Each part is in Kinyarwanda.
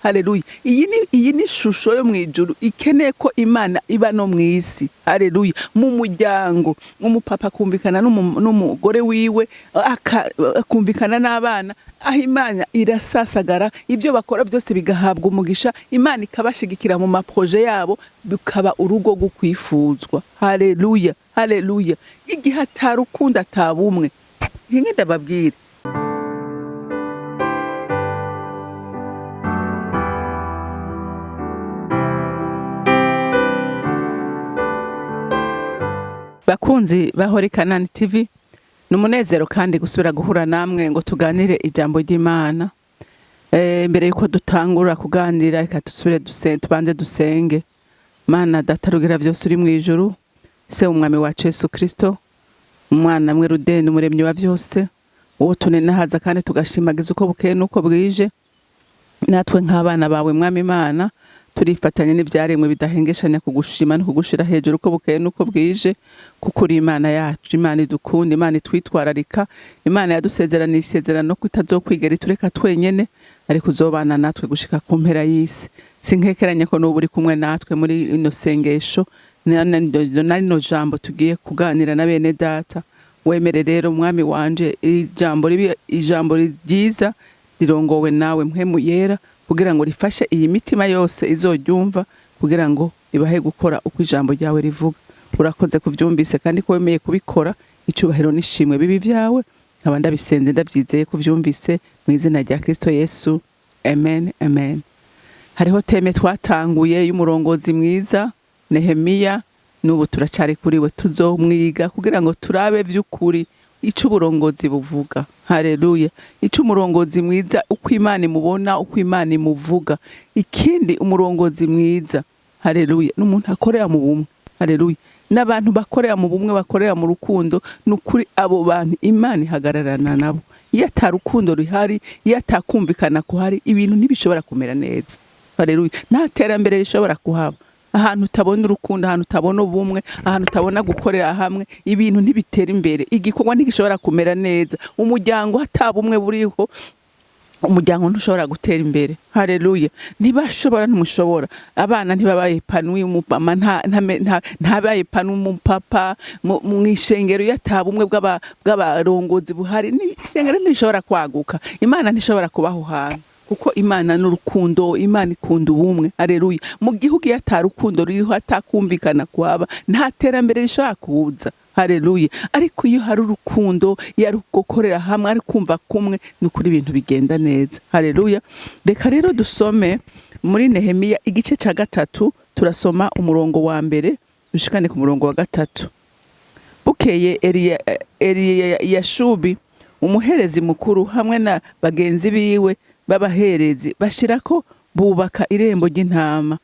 haleluya. Iyi ni shusho yo mwijuru ikeneye ko Imana iba no mwisi, haleluya. Mu muryango umupapa kumvikana n'umugore wiwe, akumvikana n'abana, aho Imana irasasagara, ibyo bakora byose bigahabwa umugisha, Imana ikabashigikira mu maproje yabo, bikaba urugo rwo kwifuzwa, haleluya, haleluya. Igihe atarukunda atabumwe, nkinge ndababwire bakunzi bahore CANAAN TV, numunezero kandi gusubira guhura namwe ngo tuganire ijambo ry'Imana. Mbere yuko dutangura kuganira, reka dusubire tubanze dusenge. Mana data rugira byose uri mu ijuru, se umwami wacu Yesu Kristo, umwana mwe rudende umuremyi wa byose, uwo tunenahaza kandi tugashimagiza uko bukeye nuko bwije. Natwe nk'abana bawe mwami Imana, turifatanye n'ibyaremwe bidahengeshanya kugushima no kugushira hejuru uko bukeye nuko bwije, kuko uri Imana yacu, Imana idukunda, Imana itwitwararika, Imana yadusezerana isezerano ko itazokwigera itureka twenyene, ariko uzobana natwe gushika ku mpera y'isi. Sinkekeranye ko n'ubu uri kumwe natwe muri ino sengesho n'ino jambo tugiye kuganira na bene data. Wemere rero mwami wanje ijambo ryiza rirongowe nawe mpwemu yera, kugira ngo rifashe iyi mitima yose izoryumva, kugira ngo ibahe gukora uko ijambo ryawe rivuga. Urakoze kuvyumvise kandi ko wemeye kubikora, icubahiro nishimwe bibi vyawe, nkaba ndabisenze ndavyizeye kuvyumvise mu izina rya Kristo Yesu, amen, amen. Hariho teme twatanguye y'umurongozi mwiza Nehemiya, n'ubu turacari kuri we, tuzomwiga kugira ngo turabe vy'ukuri ico uburongozi buvuga, haleluya. Ico umurongozi mwiza uko Imana imubona, uko Imana imuvuga. Ikindi umurongozi mwiza, haleluya, n'umuntu akorera mu bumwe, haleluya. N'abantu bakorera mu bumwe, bakorera mu rukundo, n'ukuri abo bantu Imana ihagararana nabo. Iyo atarukundo ruhari, iyo atakumvikana kuhari, ibintu ntibishobora kumera neza, haleluya. Nta terambere rishobora kuhaba. Ahantu utabona urukundo, ahantu utabona ubumwe, ahantu utabona gukorera hamwe, ibintu ntibitera imbere, igikorwa ntigishobora kumera neza. Umuryango hatabumwe buriho, umuryango ntushobora gutera imbere, haleluya. Ntibashobora ntumushobora, abana ntibabaye panuye, umupama ntabaye panu umupapa mu ishengero yatabumwe bw'abarongozi buhari, ishengero ntishobora kwaguka, Imana ntishobora kubaho hantu, kuko Imana n'urukundo, Imana ikunda ubumwe, haleluya. Mu gihugu yatarukundo ririho, atakumvikana kwaba, nta terambere rishobora kuza, haleluya. Ariko iyo hari urukundo, yari gukorera hamwe, ari kumva kumwe, n'ukuri ibintu bigenda neza, haleluya. Reka rero dusome muri Nehemiya igice ca 3, turasoma umurongo wa mbere dushikane ku murongo wa 3. Bukeye Yashubi umuherezi mukuru hamwe na bagenzi biwe babaherezi bashirako bubaka irembo ry'intama,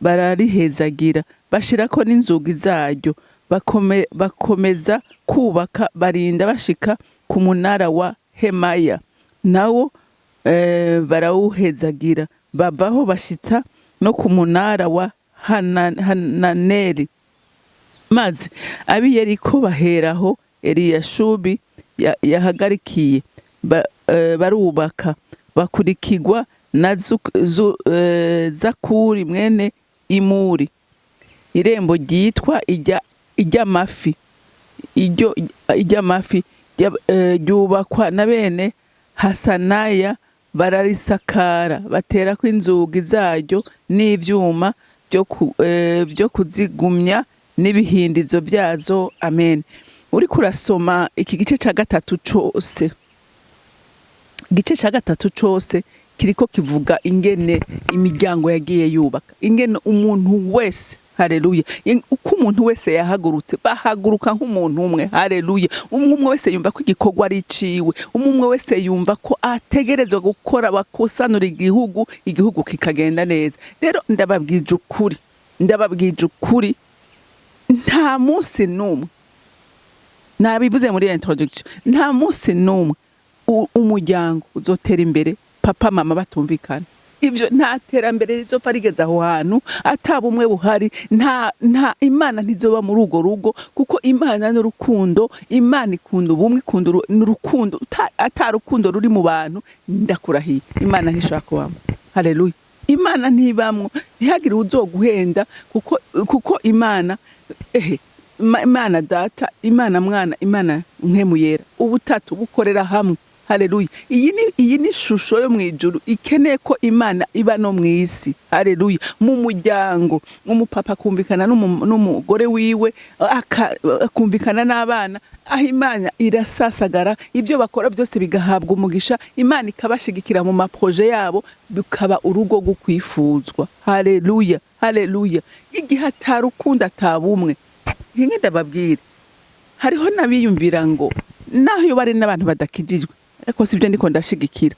bararihezagira, bashirako n'inzugi zaryo, bakomeza kubaka, barinda bashika ku munara wa Hemaya, nawo barawuhezagira, bavaho bashitsa no ku munara wa Hananeli. Maze abiyeriko baheraho Eliyashubi yahagarikiye, barubaka, bakurikirwa na Zakuri mwene Imuri. Irembo ryitwa iry'amafi, iry'amafi ryubakwa na bene Hasanaya, bararisakara, baterako inzugi zaryo n'ivyuma byo kuzigumya n'ibihindizo vyazo, amen. Uri kurasoma iki gice ca 3 cose, igice ca 3 cose kiriko kivuga ingene imiryango yagiye yubaka, ingene umuntu wese, haleluya, uko umuntu wese yahagurutse, bahaguruka nk'umuntu umwe, haleluya. Umwe wese yumva ko igikorwa ari ciwe, umwe wese yumva ko ategerezwa gukora, bakusanura igihugu kikagenda neza. Rero ndababwije ukuri, nta munsi numwe, nabivuze muri introduction, nta munsi numwe umuryango uzotera imbere papa mama batumvikana. Ivyo nta terambere rizopfa rigeze aho hantu atabumwe buhari, nta Imana ntizoba muri urwo rugo, kuko Imana n'urukundo, Imana ikunda ubumwe, ikunda n'urukundo. Atarukundo ruri mu bantu, ndakurahiye Imana ntishobora kubamo, haleluya. Imana ntibamwo, ntihagire uzoguhenda kuko Imana Imana data, Imana mwana, Imana mpemu yera, ubutatu bukorera hamwe. Haleluya. Iyi ni shusho yo mwijuru ikeneye ko Imana iba no mwisi. Haleluya. Mu muryango, umupapa kumvikana n'umugore wiwe, akumvikana n'abana, aho Imana irasasagara, ibyo bakora byose bigahabwa umugisha, Imana ikabashigikira mu maproje yabo, bikaba urugo rwo kwifuzwa. Haleluya. Haleluya. Igihe atarukundo atabumwe, nk'inge ndababwire, hariho nabiyumvira ngo naho yo bari n'abantu badakijijwe, ariko sivyo ndiko ndashigikira,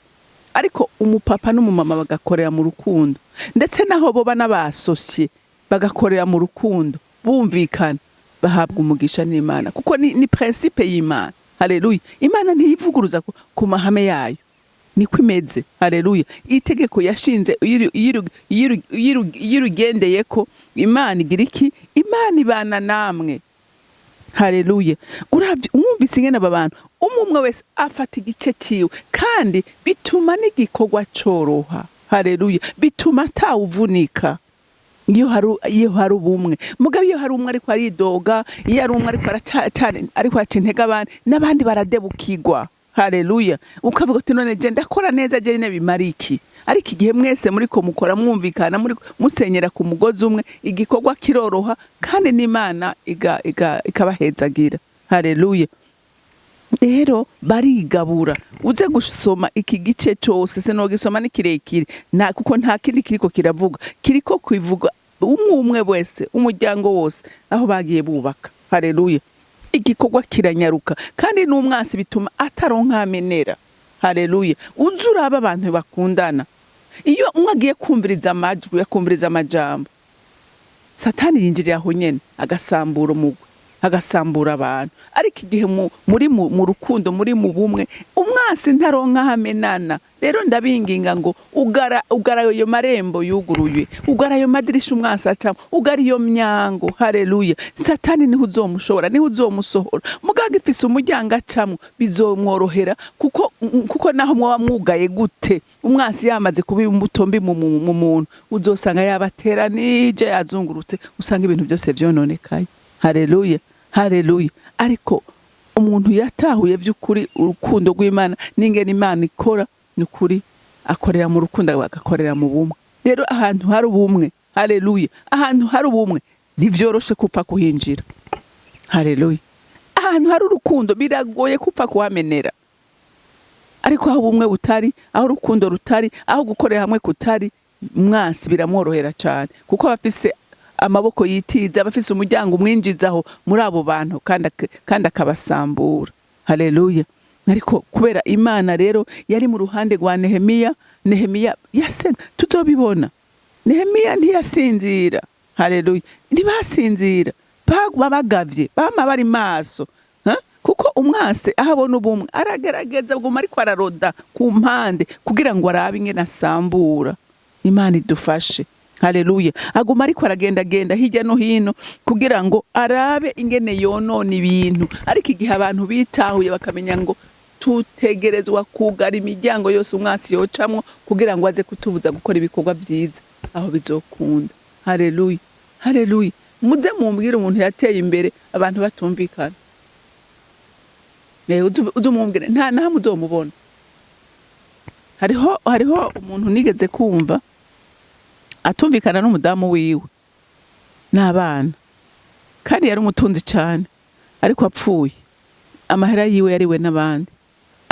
ariko umupapa n'umumama bagakorera mu rukundo, ndetse naho boba n'abasosye bagakorera mu rukundo, bumvikana, bahabwa umugisha n'Imana, kuko ni principe y'Imana. Haleluya. Imana ntiyivuguruza ku mahame yayo, niko imeze. Haleluya. Itegeko yashinze yirugendeye ko Imana igira iki? Imana ibana namwe. Haleluya. Uravye umwumvise ingene aba bantu umwe wese afata igice ciwe, kandi bituma n'igikorwa coroha. Haleluya. Bituma atawuvunika. Iyo hari ubumwe, mugabo iyo hari umwe ariko aridoga, iyo hari umwe ariko aca intege abandi, n'abandi baradebukirwa. Haleluya. Ukavuga uti none je ndakora neza, je ne bimariki, ariko igihe mwese muriko mukora mwumvikana, muri musenyera ku mugozi umwe, igikorwa kiroroha, kandi n'Imana ikabahezagira. Haleluya. Rero barigabura. Uze gusoma iki gice cyose, sinogisoma ni kirekire, kuko nta kindi kiriko kiravuga, kiriko kwivuga umwe wese, umuryango wose aho bagiye bubaka. Haleluya. Igikorwa kiranyaruka, kandi n'umwasi bituma ataronka amenera. Haleluya. Uzuraba abantu bakundana, iyo umwe agiye kumviriza amajwi, yakumviriza amajambo, Satani yinjirira aho nyene agasambura umugwi, agasambura abantu. Ariko igihe muri mu rukundo, muri mu bumwe, umwasi ntaronka hamenana. Rero ndabinginga ngo ugara yo marembo yuguruye, ugara yo madirisha umwasi acamo, ugara iyo myango. Haleluya. Satani niho uzomushobora, niho uzomusohora. Mugaga ifise umuryango acamo, bizomworohera, kuko naho mwa mwugaye gute, umwasi yamaze kuba imbuto mbi mu muntu, uzosanga yabateranije, yazungurutse, usanga ibintu byose vyononekaye. Haleluya. Haleluya. Ariko umuntu yatahuye vy'ukuri urukundo rw'Imana n'ingene Imana ikora, n'ukuri akorera mu rukundo, agakorera mu bumwe. Rero ahantu hari ubumwe, haleluya, ahantu hari ubumwe ntivyoroshe kupfa kuhinjira. Haleluya. Ahantu hari urukundo biragoye kupfa kuhamenera. Ariko aho ubumwe butari, aho urukundo rutari, aho gukorera hamwe kutari, mwasi biramworohera cyane, kuko abafise amaboko yitiza, abafise umuryango umwinjizaho muri abo bantu, kandi akabasambura. Haleluya. Ariko kubera Imana rero yari mu ruhande rwa Nehemiya yasenga, tuzobibona. Nehemiya ntiyasinzira. Haleluya. Ntibasinzira, babagavye, bama bari maso, kuko umwase ahabona ubumwe aragerageza bwo ariko araroda ku mpande kugira ngo arabe ingene asambura. Imana idufashe. Haleluya. Aguma ariko aragenda hirya no hino kugira ngo arabe ingene yonona ibintu. Ariko igihe abantu bitahuye bakamenya ngo tutegerezwa kugara imiryango yose umwasi yocamwo kugira ngo aze kutubuza gukora ibikorwa byiza, aho bizokunda. Haleluya. Haleluya. Muze mumbwire umuntu yateye imbere abantu batumvikana, uzumumbwire nta nahamwe uzomubona. Hariho umuntu nigeze kumva atumvikana n'umudamu wiwe n'abana, kandi yari umutunzi cyane, ariko apfuye, amahera yiwe yariwe n'abandi.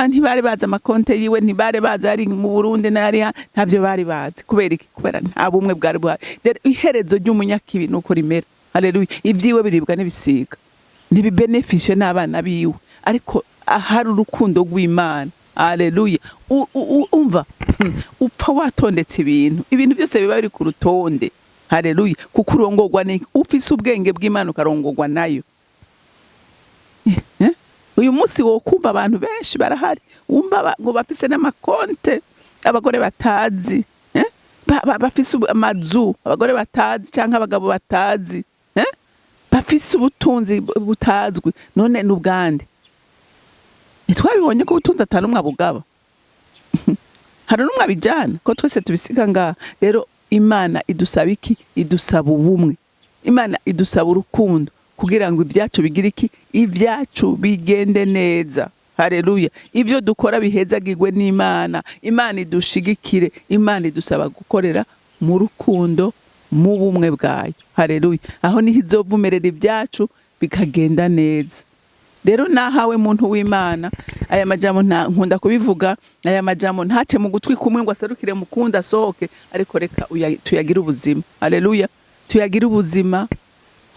Ntibari bazi amakonte yiwe, ntibari bazi ari mu Burundi n'ari ntavyo bari bazi. Kubera iki? Kubera nta bumwe bwari bwari. Iherezo ry'umunyakibi nuko rimera. Haleluya. Ibyiwe biribwa n'ibisiga, ntibibenefishe n'abana biwe, ariko ahari urukundo rw'Imana. Haleluya. Umva, upfa watondetse ibintu byose biba biri ku rutonde. Haleluya. Kuko urongorwa ni ufise ubwenge bw'Imana, ukarongorwa nayo. Uyu munsi wo kumva abantu benshi barahari, wumva ngo bafise n'amakonte, abagore batazi, bafise amazu, abagore batazi canke abagabo batazi, bafise ubutunzi butazwi. None n'ubwande ntitwabibonye ko ubutunzi atanumwe abugaba. hari n'umwe abijana ko twese tubisiga ngaha. Rero Imana idusaba iki? Idusaba ubumwe. Imana idusaba urukundo kugira ngo ibyacu bigire iki? Ibyacu bigende neza. Haleluya. Ivyo dukora bihezagirwe n'Imana. Imana idushigikire. Imana idusaba gukorera mu rukundo, mu bumwe bwayo. Haleluya. Aho niho izovumerera ibyacu bikagenda neza. Rero nahawe muntu w'Imana, aya majambo nkunda kubivuga, aya majambo ntace mu gutwi kumwe ngo aserukire mukunda asohoke, ariko reka tuyagira ubuzima. Haleluya. Tuyagira ubuzima,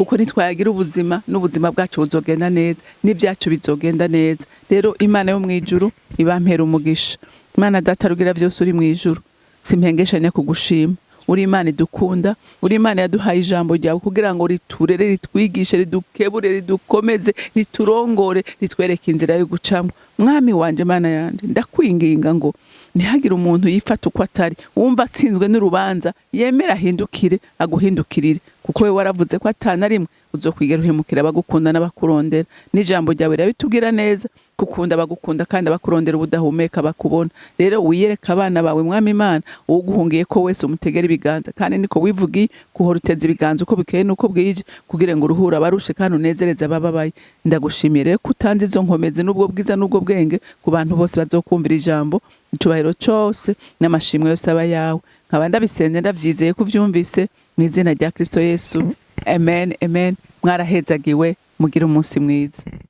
kuko nitwayagira ubuzima n'ubuzima bwacu buzogenda neza, n'ibyacu bizogenda neza. Rero Imana yo mwijuru ibampera umugisha. Imana Data rugira vyose uri mwijuru, simpengeshanya kugushima. Uri Imana idukunda, uri Imana yaduhaye ijambo ryawe kugira ngo riturere, ritwigishe, ridukebure, ridukomeze, riturongore, ritwereke inzira yo gucamo. Mwami wanje, Mana yanje, ndakwinginga ngo ntihagire umuntu yifata uko atari, wumva atsinzwe n'urubanza, yemera ahindukire, aguhindukirire, kuko we waravuze ko atana rimwe uzokwigera uhemukira abagukunda n'abakurondera. N'ijambo ryawe rirabitubwira neza, gukunda abagukunda kandi abakurondera ubudahumeka bakubona. Rero wiyereka abana bawe Mwami Imana, uguhungiye ko wese umutegera ibiganza, kandi niko wivugiye kuhora uteze ibiganza uko bikeye nuko bwije, kugira ngo uruhura abarushe kandi unezereze abababaye. Ndagushimiye rero ko utanze izo nkomezi n'ubwo bwiza n'ubwo bwenge ku bantu bose bazokumvira ijambo. Icubahiro cyose n'amashimwe yose aba yawe. Nkaba ndabisenze ndavyizeye ko uvyumvise mu izina rya Kristo Yesu. Amen, amen. Mwarahezagiwe, mugire umunsi mwiza.